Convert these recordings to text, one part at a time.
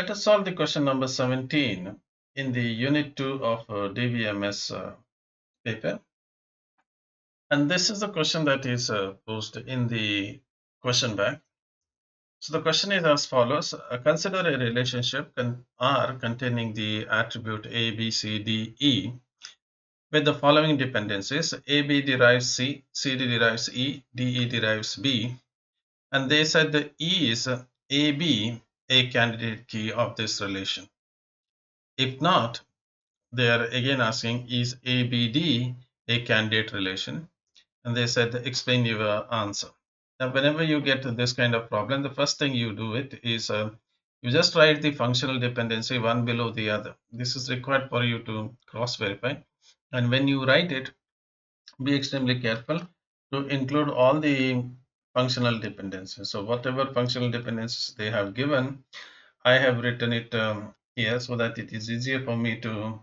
Let us solve the question number 17 in the Unit 2 of DVMS paper. And this is the question that is posed in the question bank. So the question is as follows. Consider a relationship R containing the attribute A, B, C, D, E with the following dependencies. AB derives C, CD derives E, DE derives B. And they said the E is AB a candidate key of this relation. If not, they are again asking, is ABD a candidate relation? And they said, explain your answer. Now, whenever you get to this kind of problem, the first thing you do it is you just write the functional dependency one below the other. This is required for you to cross verify. And when you write it, be extremely careful to include all the functional dependencies. So whatever functional dependencies they have given, I have written it here so that it is easier for me to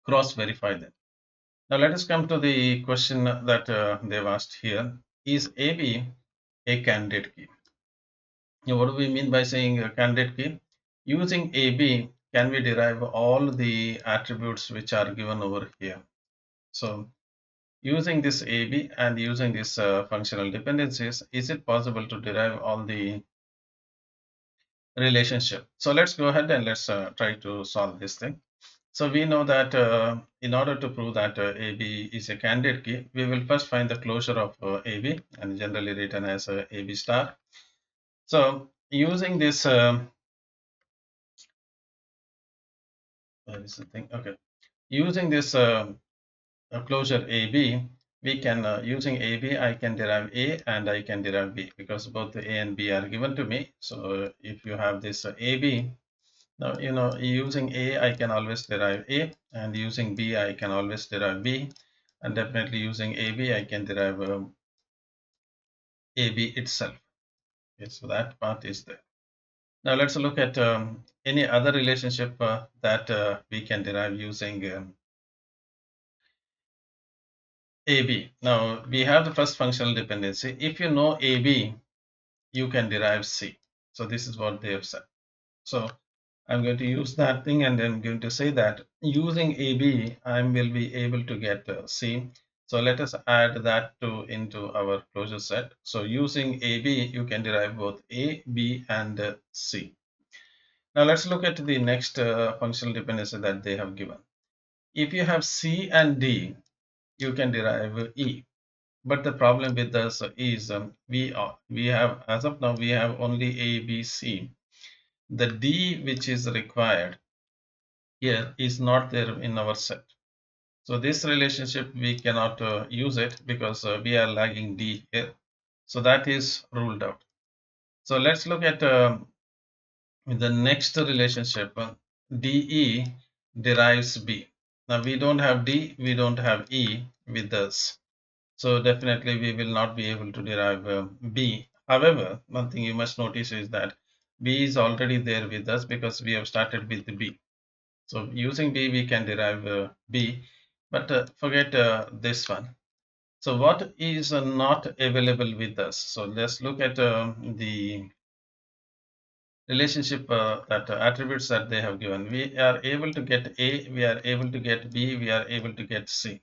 cross verify them. Now let us come to the question that they've asked here. Is AB a candidate key? Now, what do we mean by saying a candidate key? Using AB, can we derive all the attributes which are given over here? So using this AB and using this functional dependencies, is it possible to derive all the relationship? So let's go ahead and let's try to solve this thing. So we know that in order to prove that AB is a candidate key, we will first find the closure of AB and generally written as AB star. So using this, where is the thing? Okay, using this closure AB, we can using AB, I can derive A and I can derive B because both the A and B are given to me. So if you have this AB, now, using A, I can always derive A, and using B, I can always derive B, and definitely using AB, I can derive AB itself. Okay, so that part is there. Now, let's look at any other relationship that we can derive using AB. Now, we have the first functional dependency. If you know AB, you can derive C. So this is what they have said. So I'm going to use that thing and I'm going to say that using AB, I will be able to get C. So let us add that into our closure set. So using AB, you can derive both A, B, and C. Now let's look at the next functional dependency that they have given. If you have C and D, you can derive E. But the problem with us is we have, as of now, we have only A, B, C. The D which is required here is not there in our set. So this relationship we cannot use it because we are lagging D here. So that is ruled out. So let's look at the next relationship. DE derives B. Now we don't have D, we don't have E with us. So definitely we will not be able to derive B. However, one thing you must notice is that B is already there with us because we have started with the B. So using B, we can derive B, but forget this one. So what is not available with us? So let's look at the relationship that attributes that they have given. We are able to get A, we are able to get B, we are able to get C.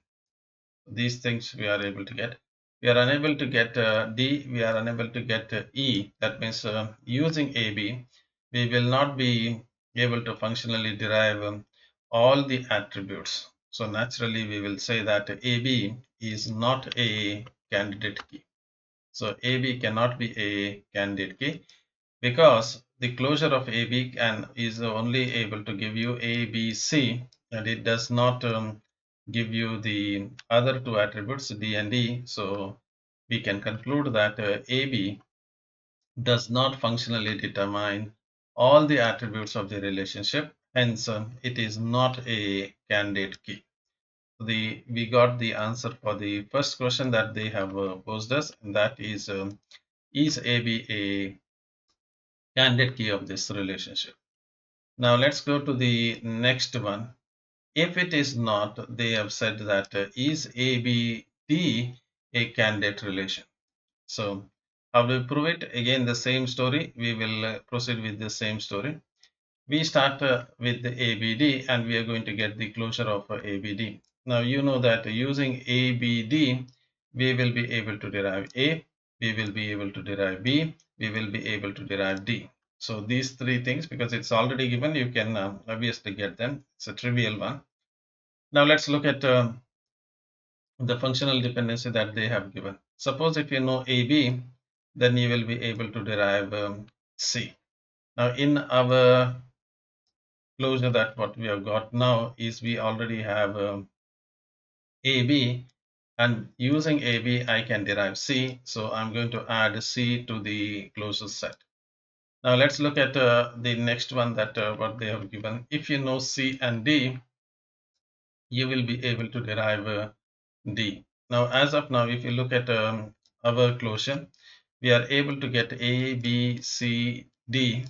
These things we are able to get. We are unable to get D, we are unable to get E. That means using AB, we will not be able to functionally derive all the attributes. So naturally, we will say that AB is not a candidate key. So AB cannot be a candidate key because the closure of AB is only able to give you A, B, C, and it does not give you the other two attributes D and E. So we can conclude that AB does not functionally determine all the attributes of the relationship. Hence, it is not a candidate key. We got the answer for the first question that they have posed us, and that is AB a candidate key of this relationship? Now let's go to the next one. If it is not, they have said that is ABD a candidate relation? So how do we prove it? Again, the same story. We will proceed with the same story. We start with the ABD and we are going to get the closure of ABD. Now you know that using ABD, we will be able to derive A, we will be able to derive B, we will be able to derive D. So these three things, because it's already given, you can obviously get them. It's a trivial one. Now let's look at the functional dependency that they have given. Suppose if you know AB, then you will be able to derive C. Now in our closure, that what we have got now is we already have AB, and using AB I can derive C, so I'm going to add C to the closure set. Now let's look at the next one, that what they have given. If you know C and D, you will be able to derive D. Now as of now, if you look at our closure, we are able to get A, B, C, D,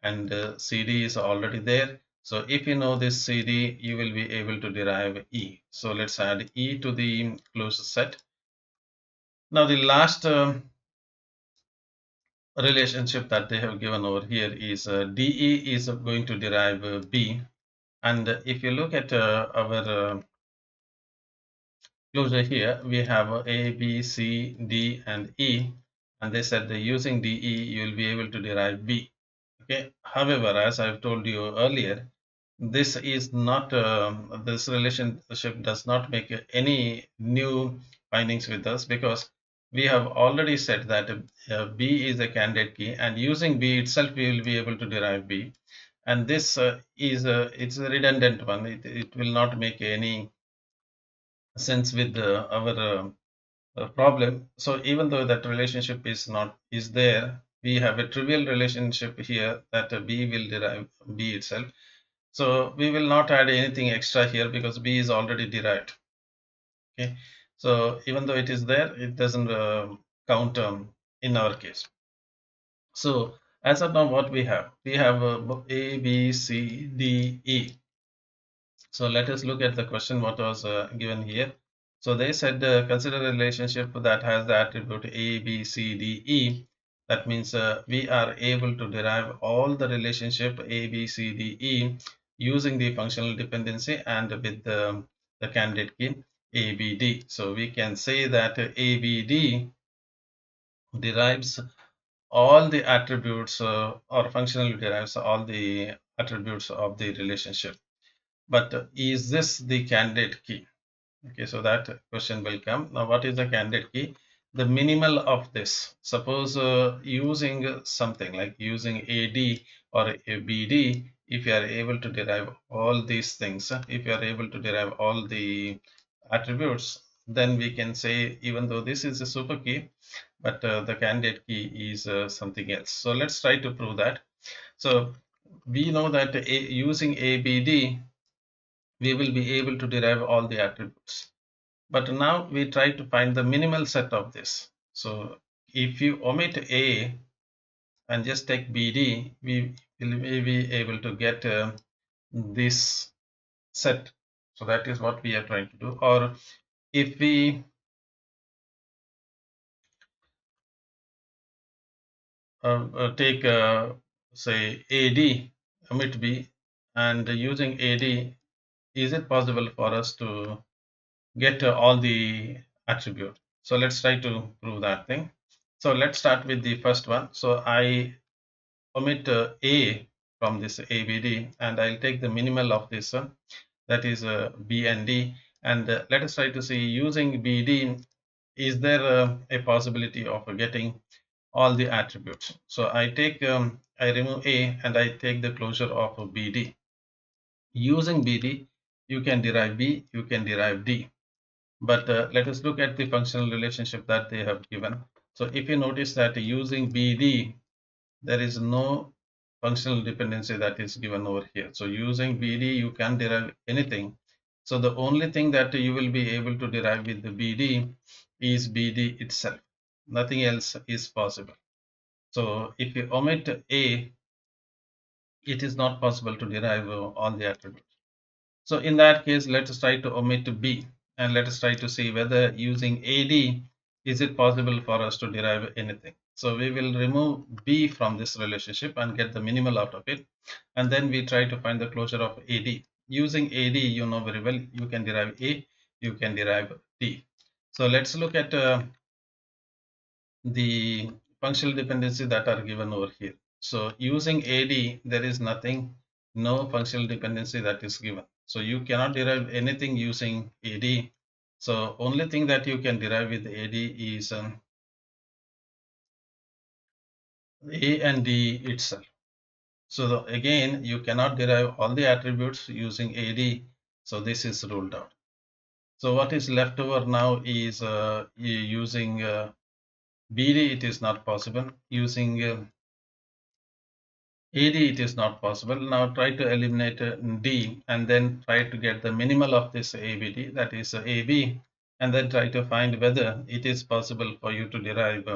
and CD is already there. So if you know this CD, you will be able to derive E. So let's add E to the closure set. Now the last relationship that they have given over here is DE is going to derive B. And if you look at our closure here, we have A, B, C, D, and E, and they said that using DE, you will be able to derive B. Okay. However, as I've told you earlier, this is not this relationship does not make any new findings with us, because we have already said that B is a candidate key, and using B itself, we will be able to derive B. And this it's a redundant one. It will not make any sense with our problem. So even though that relationship is there, we have a trivial relationship here, that B will derive B itself. So we will not add anything extra here because B is already derived. Okay. So even though it is there, it doesn't count in our case. So as of now, what we have? We have A, B, C, D, E. So let us look at the question what was given here. So they said consider a relationship that has the attribute A, B, C, D, E. That means we are able to derive all the relationship A, B, C, D, E using the functional dependency and with the candidate key ABD. So we can say that ABD derives all the attributes or functionally derives all the attributes of the relationship. But is this the candidate key? Okay, so that question will come. Now, what is the candidate key? The minimal of this. Suppose using something like using AD or ABD, if you are able to derive all these things, if you are able to derive all the attributes, then we can say, even though this is a super key, but the candidate key is something else. So let's try to prove that. So we know that using ABD, we will be able to derive all the attributes. But now we try to find the minimal set of this. So if you omit A and just take BD, we will be able to get this set. So that is what we are trying to do. Or if we take say AD, omit B, and using AD, is it possible for us to get all the attribute? So let's try to prove that thing. So let's start with the first one. So I omit A from this ABD, and I'll take the minimal of this one, that is B and D. And let us try to see, using BD, is there a possibility of getting all the attributes? So I take I remove A and I take the closure of BD. Using BD, you can derive B, you can derive D. But let us look at the functional relationship that they have given. So if you notice that using BD, there is no functional dependency that is given over here. So using BD, you can derive anything. So the only thing that you will be able to derive with the BD is BD itself. Nothing else is possible. So if you omit A, it is not possible to derive all the attributes. So in that case, let us try to omit B, and let us try to see whether using AD, is it possible for us to derive anything. So we will remove B from this relationship and get the minimal out of it. And then we try to find the closure of AD. Using AD, you know very well, you can derive A, you can derive D. So let's look at the functional dependency that are given over here. So using AD, there is nothing, no functional dependency that is given. So you cannot derive anything using AD. So only thing that you can derive with AD is A and D itself. So again, you cannot derive all the attributes using AD. So this is ruled out. So what is left over now is using BD, it is not possible. Using AD, it is not possible. Now try to eliminate D and then try to get the minimal of this ABD, that is AB, and then try to find whether it is possible for you to derive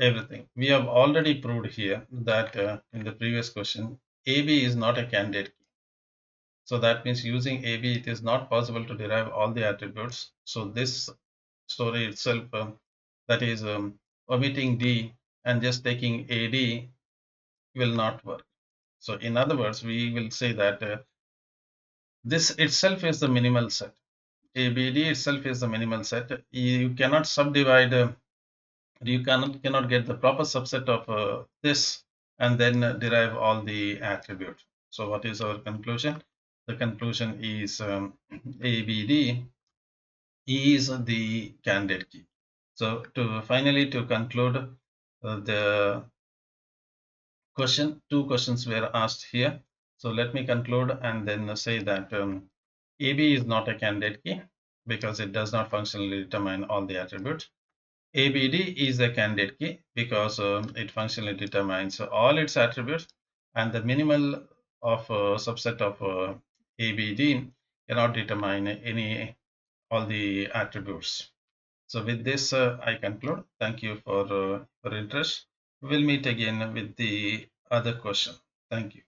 everything. We have already proved here that in the previous question, AB is not a candidate key. So that means using AB, it is not possible to derive all the attributes. So this story itself, that is omitting D and just taking AD will not work. So in other words, we will say that this itself is the minimal set. ABD itself is the minimal set. You cannot subdivide, you cannot get the proper subset of this and then derive all the attributes. So what is our conclusion? The conclusion is ABD is the candidate key. So to finally to conclude the two questions were asked here. So let me conclude and then say that AB is not a candidate key because it does not functionally determine all the attributes. ABD is a candidate key because it functionally determines all its attributes, and the minimal of a subset of ABD cannot determine any all the attributes. So with this, I conclude. Thank you for your interest. We'll meet again with the other question. Thank you.